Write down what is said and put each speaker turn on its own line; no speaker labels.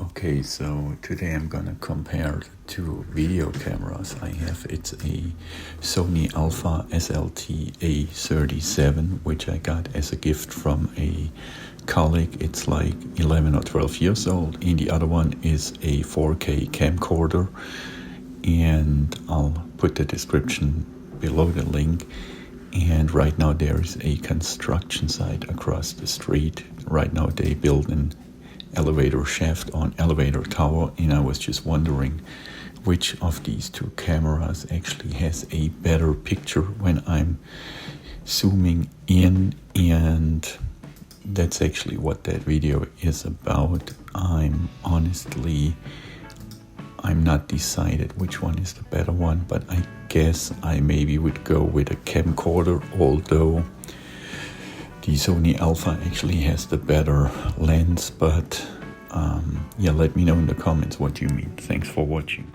Okay, so today I'm gonna compare the two video cameras I have. It's a Sony Alpha SLT A37, which I got as a gift from a colleague. It's like 11 or 12 years old, and the other one is a 4K camcorder, and I'll put the description below the link. And right now there is a construction site across the street. Right now they build an elevator shaft on elevator tower, and I was just wondering which of these two cameras actually has a better picture when I'm zooming in, and that's actually what that video is about. I'm not decided which one is the better one, but I guess I maybe would go with a camcorder, although the Sony Alpha actually has the better lens. But yeah, let me know in the comments what you mean. Thanks for watching.